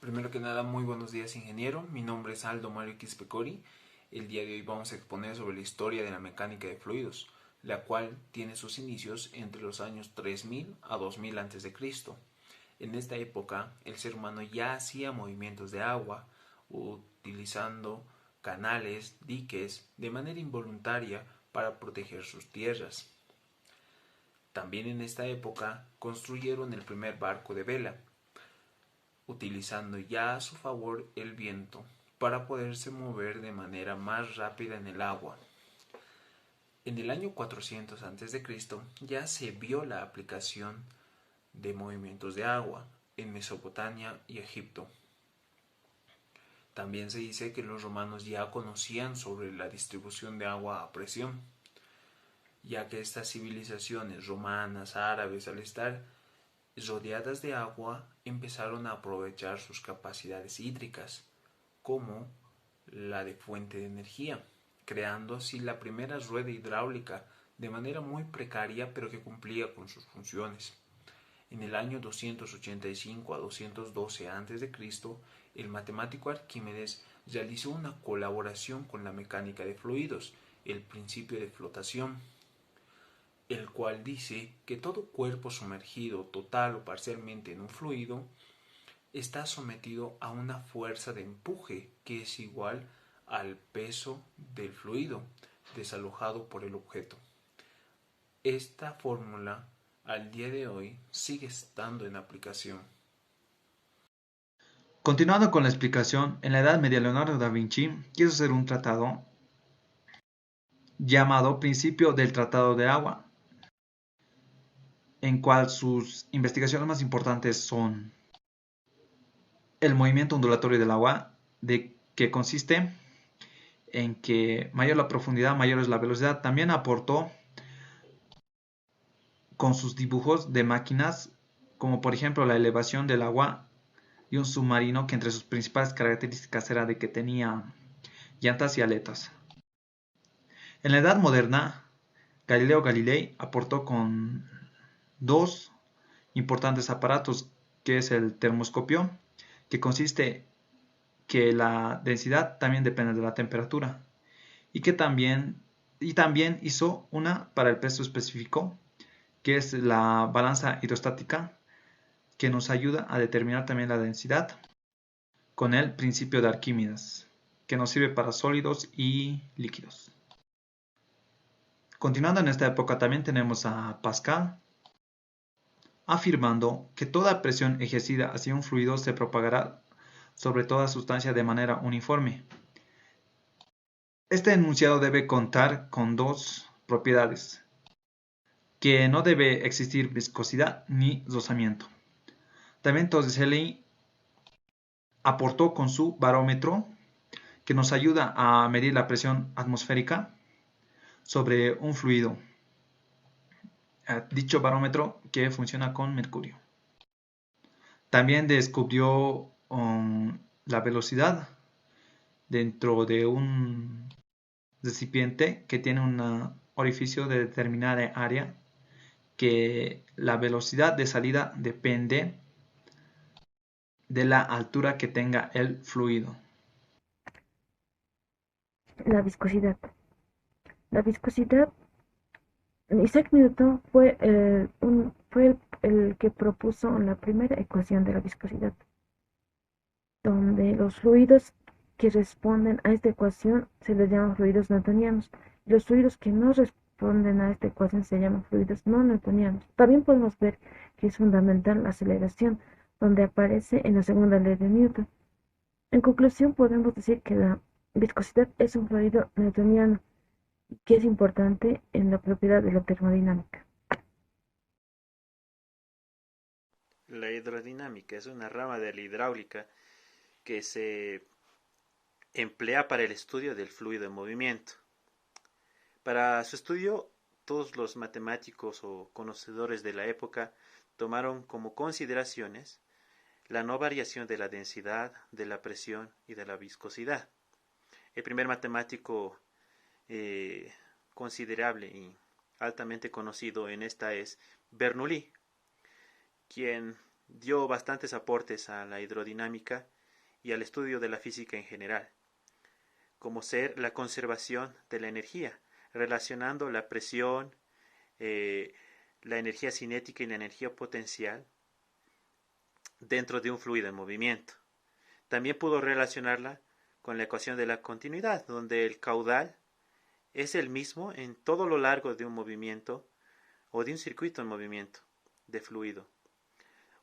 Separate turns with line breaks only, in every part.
Primero que nada, muy buenos días, ingeniero. Mi nombre es Aldo Mario Quispecori. El día de hoy vamos a exponer sobre la historia de la mecánica de fluidos, la cual tiene sus inicios entre los años 3000 a 2000 a.C. En esta época, el ser humano ya hacía movimientos de agua, utilizando canales, diques, de manera involuntaria para proteger sus tierras. También en esta época construyeron el primer barco de vela, utilizando ya a su favor el viento para poderse mover de manera más rápida en el agua. En el año 400 a.C. ya se vio la aplicación de movimientos de agua en Mesopotamia y Egipto. También se dice que los romanos ya conocían sobre la distribución de agua a presión, ya que estas civilizaciones romanas, árabes, al estar rodeadas de agua, empezaron a aprovechar sus capacidades hídricas, como la de fuente de energía, creando así la primera rueda hidráulica de manera muy precaria, pero que cumplía con sus funciones. En el año 285 a 212 a.C., el matemático Arquímedes realizó una colaboración con la mecánica de fluidos, el principio de flotación, el cual dice que todo cuerpo sumergido total o parcialmente en un fluido está sometido a una fuerza de empuje que es igual al peso del fluido desalojado por el objeto. Esta fórmula al día de hoy sigue estando en aplicación.
Continuando con la explicación, en la Edad Media Leonardo da Vinci quiso hacer un tratado llamado Principio del Tratado de Agua, en cual sus investigaciones más importantes son el movimiento ondulatorio del agua, de que consiste en que mayor la profundidad, mayor es la velocidad. También aportó con sus dibujos de máquinas, como por ejemplo la elevación del agua y un submarino que entre sus principales características era de que tenía llantas y aletas. En la Edad Moderna, Galileo Galilei aportó con dos importantes aparatos, que es el termoscopio, que consiste que la densidad también depende de la temperatura, y que también hizo una para el peso específico, que es la balanza hidrostática, que nos ayuda a determinar también la densidad con el principio de Arquímedes, que nos sirve para sólidos y líquidos. Continuando en esta época también tenemos a Pascal, afirmando que toda presión ejercida hacia un fluido se propagará sobre toda sustancia de manera uniforme. Este enunciado debe contar con dos propiedades, que no debe existir viscosidad ni rozamiento. También Torricelli aportó con su barómetro, que nos ayuda a medir la presión atmosférica sobre un fluido. Dicho barómetro que funciona con mercurio. También descubrió la velocidad dentro de un recipiente que tiene un orificio de determinada área, que la velocidad de salida depende de la altura que tenga el fluido.
La viscosidad. La viscosidad, Isaac Newton fue el que propuso la primera ecuación de la viscosidad, donde los fluidos que responden a esta ecuación se les llaman fluidos newtonianos. Y los fluidos que no responden a esta ecuación se llaman fluidos no newtonianos. También podemos ver que es fundamental la aceleración, donde aparece en la segunda ley de Newton. En conclusión, podemos decir que la viscosidad es un fluido newtoniano que es importante en la propiedad de la termodinámica.
La hidrodinámica es una rama de la hidráulica que se emplea para el estudio del fluido en movimiento. Para su estudio, todos los matemáticos o conocedores de la época tomaron como consideraciones la no variación de la densidad, de la presión y de la viscosidad. El primer matemático considerable y altamente conocido en esta es Bernoulli, quien dio bastantes aportes a la hidrodinámica y al estudio de la física en general, como ser la conservación de la energía, relacionando la presión, la energía cinética y la energía potencial dentro de un fluido en movimiento. También pudo relacionarla con la ecuación de la continuidad, donde el caudal es el mismo en todo lo largo de un movimiento o de un circuito en movimiento de fluido.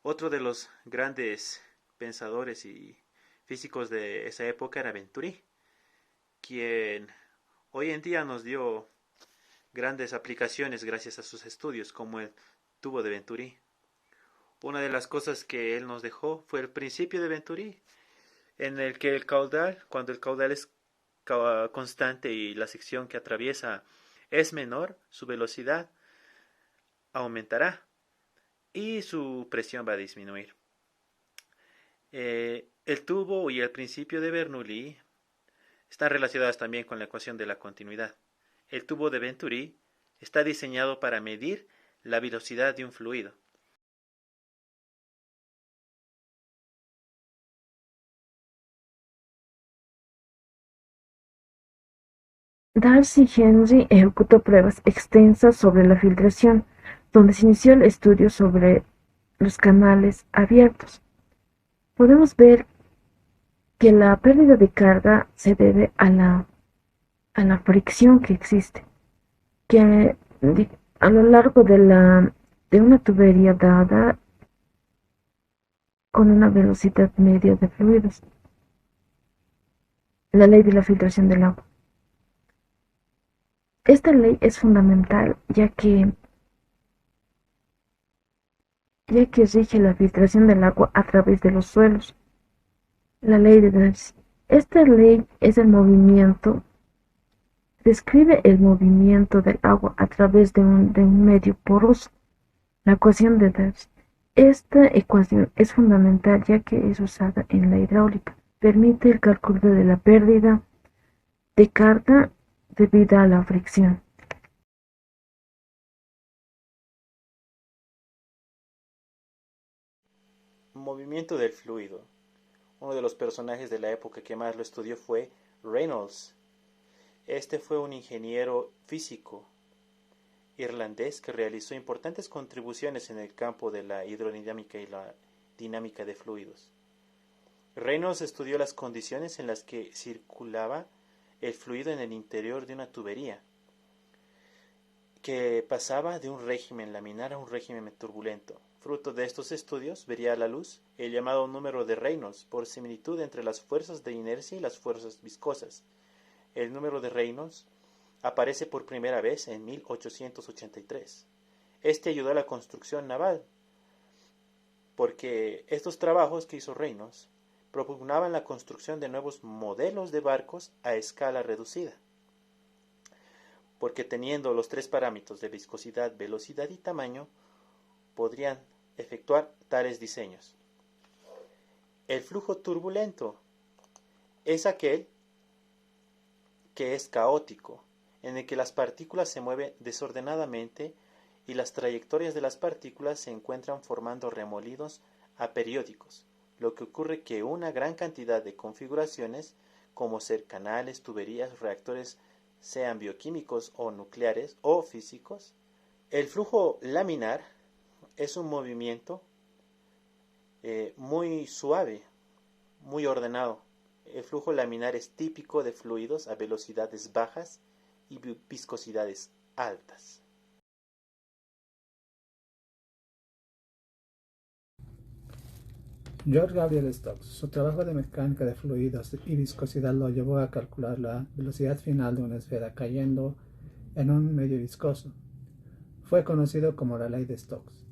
Otro de los grandes pensadores y físicos de esa época era Venturi, quien hoy en día nos dio grandes aplicaciones gracias a sus estudios, como el tubo de Venturi. Una de las cosas que él nos dejó fue el principio de Venturi, en el que el caudal, cuando el caudal es constante y la sección que atraviesa es menor, su velocidad aumentará y su presión va a disminuir. El tubo y el principio de Bernoulli están relacionados también con la ecuación de la continuidad. El tubo de Venturi está diseñado para medir la velocidad de un fluido.
Darcy Henry ejecutó pruebas extensas sobre la filtración, donde se inició el estudio sobre los canales abiertos. Podemos ver que la pérdida de carga se debe a la fricción que existe, que a lo largo de una tubería dada con una velocidad media de fluidos. La ley de la filtración del agua. Esta ley es fundamental ya que rige la filtración del agua a través de los suelos. La ley de Darcy. Esta ley es el movimiento, describe el movimiento del agua a través de un medio poroso. La ecuación de Darcy. Esta ecuación es fundamental ya que es usada en la hidráulica. Permite el cálculo de la pérdida de carga debido a la fricción.
Movimiento del fluido. Uno de los personajes de la época que más lo estudió fue Reynolds. Este fue un ingeniero físico irlandés que realizó importantes contribuciones en el campo de la hidrodinámica y la dinámica de fluidos. Reynolds estudió las condiciones en las que circulaba el fluido en el interior de una tubería, que pasaba de un régimen laminar a un régimen turbulento. Fruto de estos estudios vería a la luz el llamado número de Reynolds por similitud entre las fuerzas de inercia y las fuerzas viscosas. El número de Reynolds aparece por primera vez en 1883. Este ayudó a la construcción naval, porque estos trabajos que hizo Reynolds propugnaban la construcción de nuevos modelos de barcos a escala reducida, porque teniendo los tres parámetros de viscosidad, velocidad y tamaño, podrían efectuar tales diseños. El flujo turbulento es aquel que es caótico, en el que las partículas se mueven desordenadamente y las trayectorias de las partículas se encuentran formando remolinos aperiódicos, lo que ocurre que una gran cantidad de configuraciones, como ser canales, tuberías, reactores, sean bioquímicos o nucleares o físicos. El flujo laminar es un movimiento muy suave, muy ordenado. El flujo laminar es típico de fluidos a velocidades bajas y viscosidades altas.
George Gabriel Stokes, su trabajo de mecánica de fluidos y viscosidad lo llevó a calcular la velocidad final de una esfera cayendo en un medio viscoso. Fue conocido como la ley de Stokes.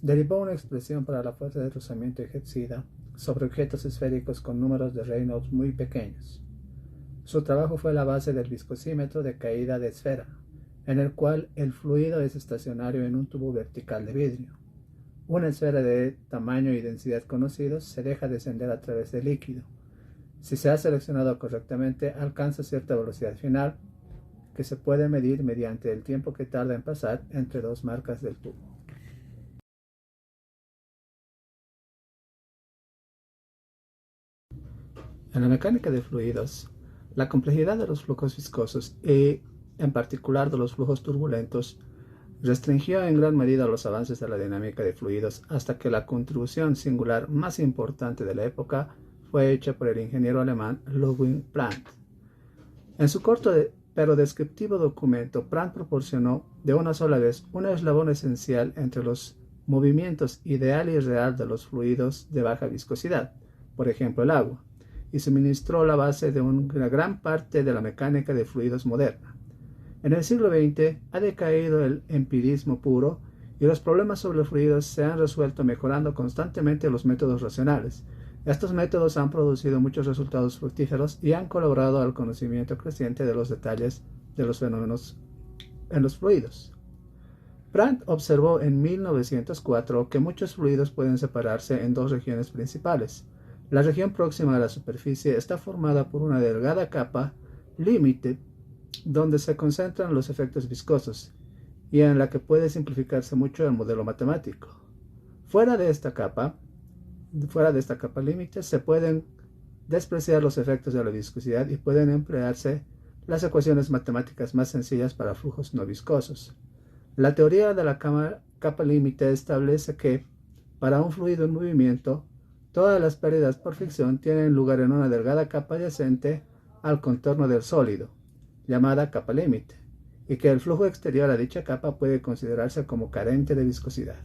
Derivó una expresión para la fuerza de rozamiento ejercida sobre objetos esféricos con números de Reynolds muy pequeños. Su trabajo fue la base del viscosímetro de caída de esfera, en el cual el fluido es estacionario en un tubo vertical de vidrio. Una esfera de tamaño y densidad conocidos se deja descender a través del líquido. Si se ha seleccionado correctamente, alcanza cierta velocidad final que se puede medir mediante el tiempo que tarda en pasar entre dos marcas del tubo. En la mecánica de fluidos, la complejidad de los flujos viscosos y, en particular, de los flujos turbulentos, restringió en gran medida los avances de la dinámica de fluidos hasta que la contribución singular más importante de la época fue hecha por el ingeniero alemán Ludwig Prandtl. En su corto pero descriptivo documento, Prandtl proporcionó de una sola vez un eslabón esencial entre los movimientos ideal y real de los fluidos de baja viscosidad, por ejemplo el agua, y suministró la base de una gran parte de la mecánica de fluidos moderna. En el siglo XX ha decaído el empirismo puro y los problemas sobre fluidos se han resuelto mejorando constantemente los métodos racionales. Estos métodos han producido muchos resultados fructíferos y han colaborado al conocimiento creciente de los detalles de los fenómenos en los fluidos. Prandtl observó en 1904 que muchos fluidos pueden separarse en dos regiones principales. La región próxima a la superficie está formada por una delgada capa límite donde se concentran los efectos viscosos y en la que puede simplificarse mucho el modelo matemático. Fuera de esta capa límite se pueden despreciar los efectos de la viscosidad y pueden emplearse las ecuaciones matemáticas más sencillas para flujos no viscosos. La teoría de la capa límite establece que, para un fluido en movimiento, todas las pérdidas por fricción tienen lugar en una delgada capa adyacente al contorno del sólido, llamada capa límite, y que el flujo exterior a dicha capa puede considerarse como carente de viscosidad.